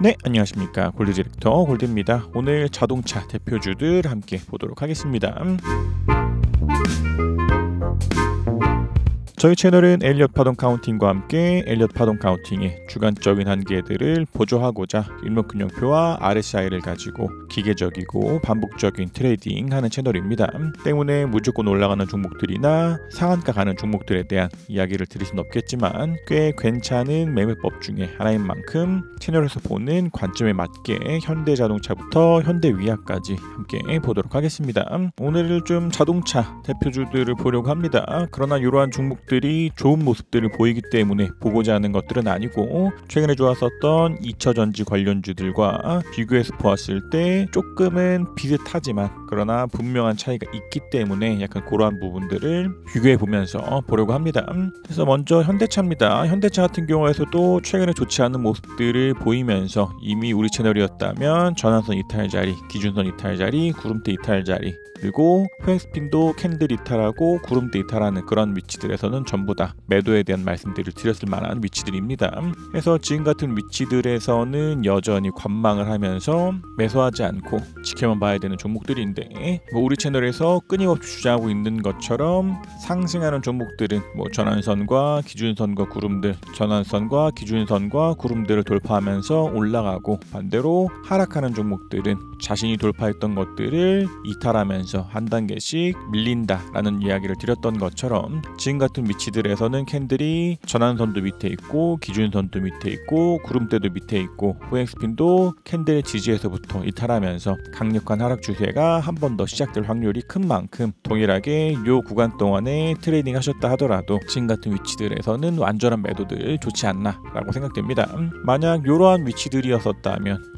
네, 안녕하십니까. 골드 디렉터 골드입니다. 오늘 자동차 대표주들 함께 보도록 하겠습니다. 저희 채널은 엘리엇 파동 카운팅과 함께 엘리엇 파동 카운팅의 주관적인 한계들을 보조하고자 일목균형표와 RSI를 가지고 기계적이고 반복적인 트레이딩하는 채널입니다. 때문에 무조건 올라가는 종목들이나 상한가 가는 종목들에 대한 이야기를 드릴 수는 없겠지만 꽤 괜찮은 매매법 중에 하나인 만큼 채널에서 보는 관점에 맞게 현대자동차부터 현대위아까지 함께 보도록 하겠습니다. 오늘은 좀 자동차 대표주들을 보려고 합니다. 그러나 이러한 종목들이 좋은 모습들을 보이기 때문에 보고자 하는 것들은 아니고 최근에 좋았었던 2차전지 관련주들과 비교해서 보았을 때 조금은 비슷하지만 그러나 분명한 차이가 있기 때문에 약간 그러한 부분들을 비교해 보면서 보려고 합니다. 그래서 먼저 현대차입니다. 현대차 같은 경우에서도 최근에 좋지 않은 모습들을 보이면서 이미 우리 채널이었다면 전환선 이탈 자리, 기준선 이탈 자리, 구름대 이탈 자리, 그리고 후행스핀도 캔들 이탈하고 구름대 이탈하는 그런 위치들에서는 전부 다 매도에 대한 말씀들을 드렸을 만한 위치들입니다. 그래서 지금 같은 위치들에서는 여전히 관망을 하면서 매수하지 않고 지켜만 봐야 되는 종목들인데, 우리 채널에서 끊임없이 주장하고 있는 것처럼 상승하는 종목들은 전환선과 기준선과 구름들, 전환선과 기준선과 구름들을 돌파하면서 올라가고, 반대로 하락하는 종목들은 자신이 돌파했던 것들을 이탈하면서 한 단계씩 밀린다라는 이야기를 드렸던 것처럼 지금 같은 위치들에서는 캔들이 전환선도 밑에 있고 기준선도 밑에 있고 구름대도 밑에 있고 후행스핀도 캔들의 지지에서부터 이탈하면서 강력한 하락 추세가 한 번 더 시작될 확률이 큰 만큼 동일하게 이 구간 동안에 트레이딩 하셨다 하더라도 지금 같은 위치들에서는 완전한 매도들 좋지 않나 라고 생각됩니다. 만약 이러한 위치들이었었다면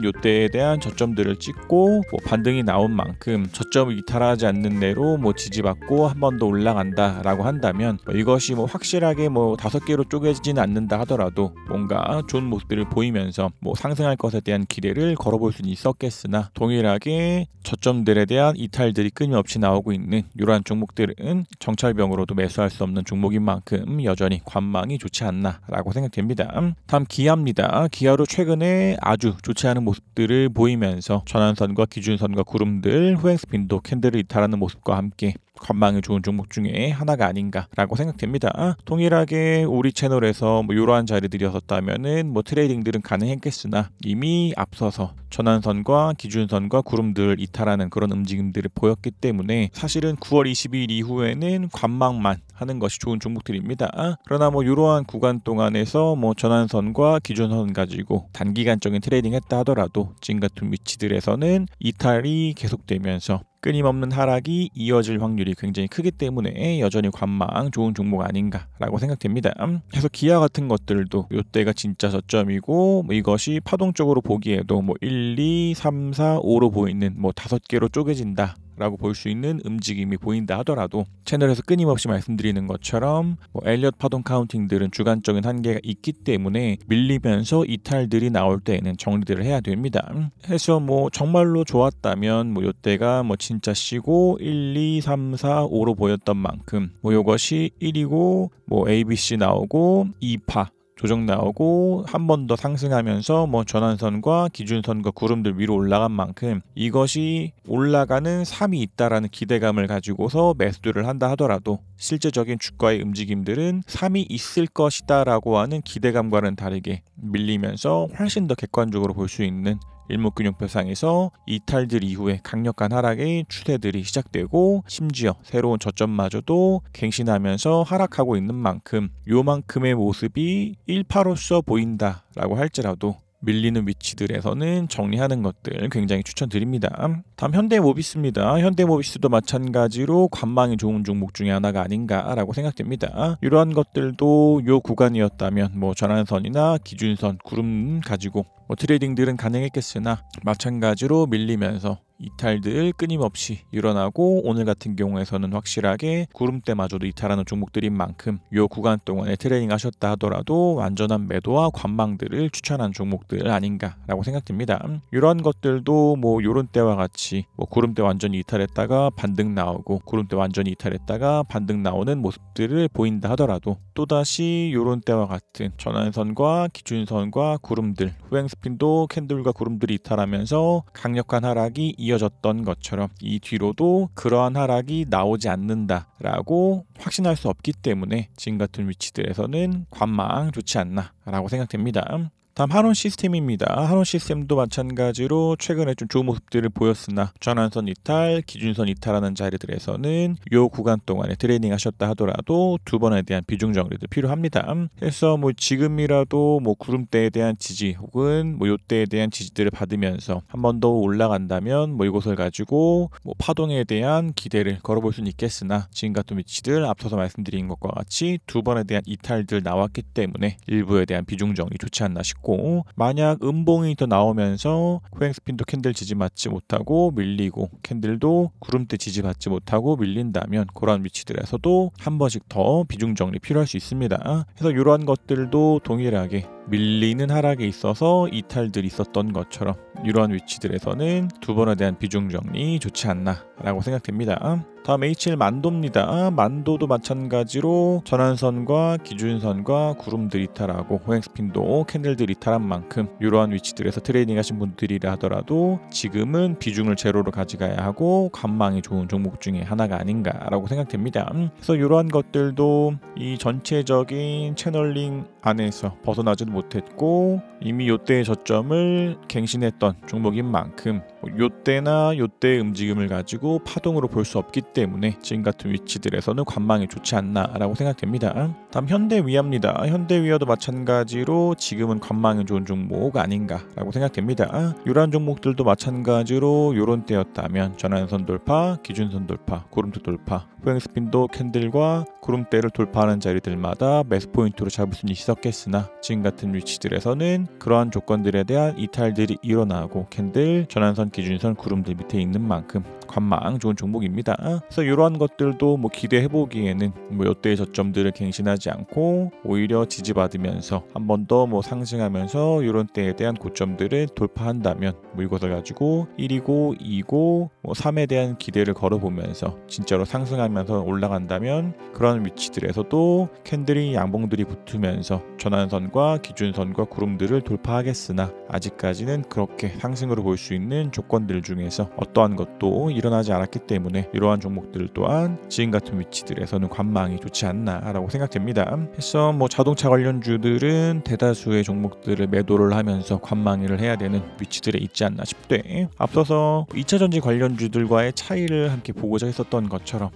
이때에 대한 저점들을 찍고 반등이 나온 만큼 저점을 이탈하지 않는 대로 지지받고 한 번 더 올라간다 라고 한다면 이것이 확실하게 5개로 쪼개지지는 않는다 하더라도 뭔가 좋은 모습들을 보이면서 상승할 것에 대한 기대를 걸어볼 수는 있었겠으나, 동일하게 저점들에 대한 이탈들이 끊임없이 나오고 있는 이러한 종목들은 정찰병으로도 매수할 수 없는 종목인 만큼 여전히 관망이 좋지 않나 라고 생각됩니다. 다음 기아입니다. 기아로 최근에 아주 좋지 않은 모습들을 보이면서 전환선과 기준선과 구름들, 후행스핀도 캔들을 이탈하는 모습과 함께 관망이 좋은 종목 중에 하나가 아닌가라고 생각됩니다. 동일하게 우리 채널에서 이러한 자리들이었었다면은 트레이딩들은 가능했겠으나 이미 앞서서 전환선과 기준선과 구름들을 이탈하는 그런 움직임들을 보였기 때문에 사실은 9월 22일 이후에는 관망만 하는 것이 좋은 종목들입니다. 그러나 이러한 구간 동안에서 전환선과 기준선 가지고 단기간적인 트레이딩 했다 하더라도 지금 같은 위치들에서는 이탈이 계속되면서 끊임없는 하락이 이어질 확률이 굉장히 크기 때문에 여전히 관망 좋은 종목 아닌가라고 생각됩니다. 그래서 기아 같은 것들도 이때가 진짜 저점이고 이것이 파동적으로 보기에도 1, 2, 3, 4, 5로 보이는 5개로 쪼개진다 라고 볼 수 있는 움직임이 보인다 하더라도 채널에서 끊임없이 말씀드리는 것처럼 엘리엇 파동 카운팅들은 주관적인 한계가 있기 때문에 밀리면서 이탈들이 나올 때에는 정리들을 해야 됩니다. 해서 정말로 좋았다면 이때가 진짜 쉬고 1, 2, 3, 4, 5로 보였던 만큼 이것이 1이고 ABC 나오고 2파 조정 나오고 한 번 더 상승하면서 전환선과 기준선과 구름들 위로 올라간 만큼 이것이 올라가는 3이 있다라는 기대감을 가지고서 매수를 한다 하더라도 실제적인 주가의 움직임들은 3이 있을 것이다 라고 하는 기대감과는 다르게 밀리면서 훨씬 더 객관적으로 볼 수 있는 일목균형표상에서 이탈들 이후에 강력한 하락의 추세들이 시작되고 심지어 새로운 저점마저도 갱신하면서 하락하고 있는 만큼 요만큼의 모습이 1파로서 보인다라고 할지라도 밀리는 위치들에서는 정리하는 것들 굉장히 추천드립니다. 다음 현대모비스입니다. 현대모비스도 마찬가지로 관망이 좋은 종목 중에 하나가 아닌가라고 생각됩니다. 이러한 것들도 요 구간이었다면 전환선이나 기준선, 구름 가지고 트레이딩들은 가능했겠으나 마찬가지로 밀리면서 이탈들 끊임없이 일어나고 오늘 같은 경우에서는 확실하게 구름대마저도 이탈하는 종목들인 만큼 이 구간 동안에 트레이닝 하셨다 하더라도 완전한 매도와 관망들을 추천한 종목들 아닌가라고 생각됩니다. 이런 것들도 뭐 요런 때와 같이 뭐 구름대 완전히 이탈했다가 반등 나오고 구름대 완전히 이탈했다가 반등 나오는 모습들을 보인다 하더라도 또다시 요런 때와 같은 전환선과 기준선과 구름들 후행 스핀도 캔들과 구름들이 이탈하면서 강력한 하락이 이어졌던 것처럼 이 뒤로도 그러한 하락이 나오지 않는다라고 확신할 수 없기 때문에 지금 같은 위치들에서는 관망 좋지 않나라고 생각됩니다. 다음 한온 시스템입니다. 한온 시스템도 마찬가지로 최근에 좀 좋은 모습들을 보였으나 전환선 이탈, 기준선 이탈하는 자리들에서는 이 구간 동안에 트레이닝 하셨다 하더라도 두 번에 대한 비중 정리도 필요합니다. 그래서 뭐 지금이라도 뭐 구름대에 대한 지지 혹은 뭐 요때에 대한 지지들을 받으면서 한 번 더 올라간다면 뭐 이것을 가지고 뭐 파동에 대한 기대를 걸어볼 수는 있겠으나 지금 같은 위치들 앞서서 말씀드린 것과 같이 두 번에 대한 이탈들 나왔기 때문에 일부에 대한 비중 정리 좋지 않나 싶고 만약 음봉이 더 나오면서 후행 스핀도 캔들 지지받지 못하고 밀리고 캔들도 구름대 지지받지 못하고 밀린다면 그런 위치들에서도 한 번씩 더 비중 정리 필요할 수 있습니다. 그래서 이러한 것들도 동일하게 밀리는 하락에 있어서 이탈들이 있었던 것처럼 이러한 위치들에서는 두 번에 대한 비중 정리 좋지 않나라고 생각됩니다. 다음 H1 만도입니다. 만도도 마찬가지로 전환선과 기준선과 구름들 이탈하고 호행 스핀도 캔들들 이탈한 만큼 이러한 위치들에서 트레이딩 하신 분들이라 하더라도 지금은 비중을 제로로 가져가야 하고 관망이 좋은 종목 중에 하나가 아닌가라고 생각됩니다. 그래서 이러한 것들도 이 전체적인 채널링 안에서 벗어나지도 못했고 이미 요때의 저점을 갱신했던 종목인 만큼 요때나 요때의 움직임을 가지고 파동으로 볼 수 없기 때문에 지금 같은 위치들에서는 관망이 좋지 않나라고 생각됩니다. 다음 현대위아입니다. 현대위아도 마찬가지로 지금은 관망이 좋은 종목 아닌가라고 생각됩니다. 이러한 종목들도 마찬가지로 요런 때였다면 전환선 돌파, 기준선 돌파, 구름대 돌파, 후행 스핀도 캔들과 구름대를 돌파하는 자리들마다 매수 포인트로 잡을 수는 있었겠으나 지금 같은 위치들에서는 그러한 조건들에 대한 이탈들이 일어나고 캔들, 전환선, 기준선, 구름들 밑에 있는 만큼 관망 좋은 종목입니다. 그래서 이러한 것들도 뭐 기대해보기에는 뭐 요때의 저점들을 갱신하지 않고 오히려 지지받으면서 한 번 더 뭐 상승하면서 이런 때에 대한 고점들을 돌파한다면 뭐 이것을 가지고 1이고 2고 뭐 3에 대한 기대를 걸어보면서 진짜로 상승하면서 올라간다면 그런 위치들에서도 캔들이 양봉들이 붙으면서 전환선과 기준선과 구름들을 돌파하겠으나 아직까지는 그렇게 상승으로 볼 수 있는 조건들 중에서 어떠한 것도 일어나지 않았기 때문에 이러한 종목들 또한 지금 같은 위치들에서는 관망이 좋지 않나라고 생각됩니다. 그래서 뭐 자동차 관련주들은 대다수의 종목들을 매도를 하면서 관망을 해야 되는 위치들에 있지 않나 싶되 앞서서 2차전지 관련주들과의 차이를 함께 보고자 했었던 것처럼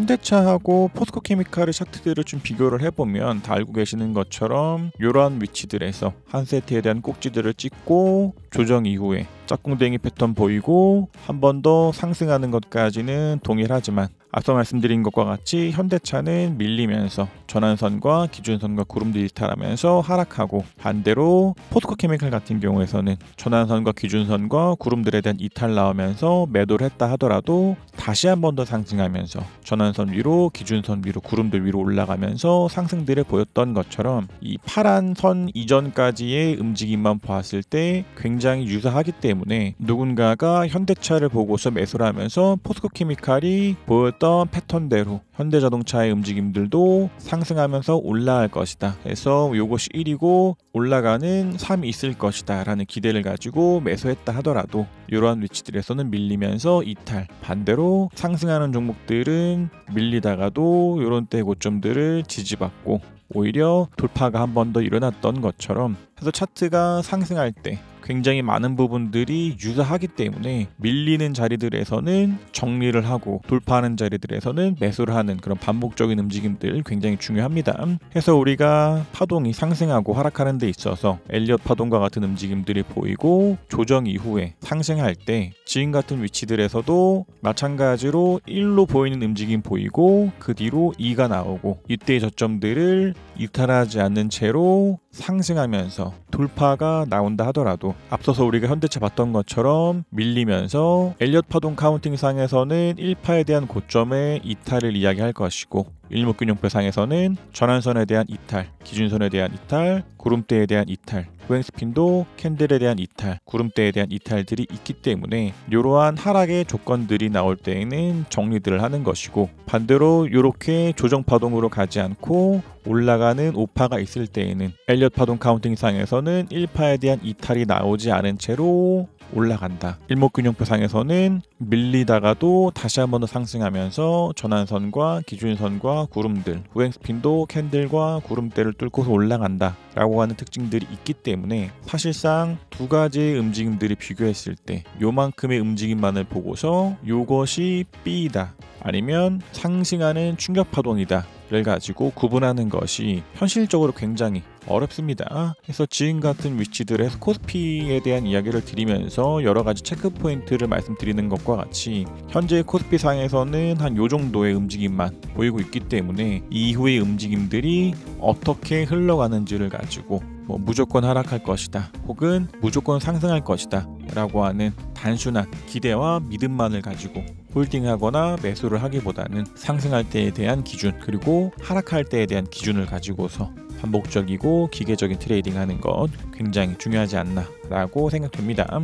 현대차하고 포스코케미칼의 차트들을 좀 비교를 해보면 다 알고 계시는 것처럼 이러한 위치들에서 한 세트에 대한 꼭지들을 찍고 조정 이후에 짝꿍댕이 패턴 보이고 한 번 더 상승하는 것까지는 동일하지만 앞서 말씀드린 것과 같이 현대차는 밀리면서 전환선과 기준선과 구름들이 이탈하면서 하락하고 반대로 포스코케미칼 같은 경우에서는 전환선과 기준선과 구름들에 대한 이탈 나오면서 매도를 했다 하더라도 다시 한 번 더 상승하면서 전환선 위로 기준선 위로 구름들 위로 올라가면서 상승들을 보였던 것처럼 이 파란 선 이전까지의 움직임만 보았을 때 굉장히 유사하기 때문에 누군가가 현대차를 보고서 매수를 하면서 포스코케미칼이 보였던 패턴대로 현대자동차의 움직임들도 상승하면서 올라갈 것이다. 그래서 이것이 1이고 올라가는 3이 있을 것이다 라는 기대를 가지고 매수했다 하더라도 이러한 위치들에서는 밀리면서 이탈, 반대로 상승하는 종목들은 밀리다가도 이런 때 고점들을 지지받고 오히려 돌파가 한 번 더 일어났던 것처럼 해서 차트가 상승할 때 굉장히 많은 부분들이 유사하기 때문에 밀리는 자리들에서는 정리를 하고 돌파하는 자리들에서는 매수를 하는 그런 반복적인 움직임들 굉장히 중요합니다. 그래서 우리가 파동이 상승하고 하락하는 데 있어서 엘리엇 파동과 같은 움직임들이 보이고 조정 이후에 상승할 때 지금 같은 위치들에서도 마찬가지로 1로 보이는 움직임 보이고 그 뒤로 2가 나오고 이때의 저점들을 이탈하지 않는 채로 상승하면서 돌파가 나온다 하더라도 가지고 앞서서 우리가 현대차 봤던 것처럼 밀리면서 엘리엇 파동 카운팅상에서는 1파에 대한 고점의 이탈을 이야기할 것이고 일목균형표상에서는 전환선에 대한 이탈, 기준선에 대한 이탈, 구름대에 대한 이탈, 후행스핀도 캔들에 대한 이탈, 구름대에 대한 이탈들이 있기 때문에 이러한 하락의 조건들이 나올 때에는 정리들을 하는 것이고, 반대로 이렇게 조정파동으로 가지 않고 올라가는 5파가 있을 때에는 엘리엇 파동 카운팅상에서는 1파에 대한 이탈이 나오지 않은 채로 올라간다. 일목균형표상에서는 밀리다가도 다시 한 번 더 상승하면서 전환선과 기준선과 구름들, 후행스핀도 캔들과 구름대를 뚫고서 올라간다 라고 하는 특징들이 있기 때문에 사실상 두 가지의 움직임들이 비교했을 때 요만큼의 움직임만을 보고서 요것이 B이다 아니면 상승하는 충격파동이다 를 가지고 구분하는 것이 현실적으로 굉장히 어렵습니다. 그래서 지금 같은 위치들에서 코스피에 대한 이야기를 드리면서 여러 가지 체크 포인트를 말씀드리는 것과 같이 현재 코스피 상에서는 한 요 정도의 움직임만 보이고 있기 때문에 이후의 움직임들이 어떻게 흘러가는지를 가지고 무조건 하락할 것이다 혹은 무조건 상승할 것이다 라고 하는 단순한 기대와 믿음만을 가지고 홀딩하거나 매수를 하기보다는 상승할 때에 대한 기준 그리고 하락할 때에 대한 기준을 가지고서 반복적이고 기계적인 트레이딩 하는 것 굉장히 중요하지 않나 라고 생각됩니다.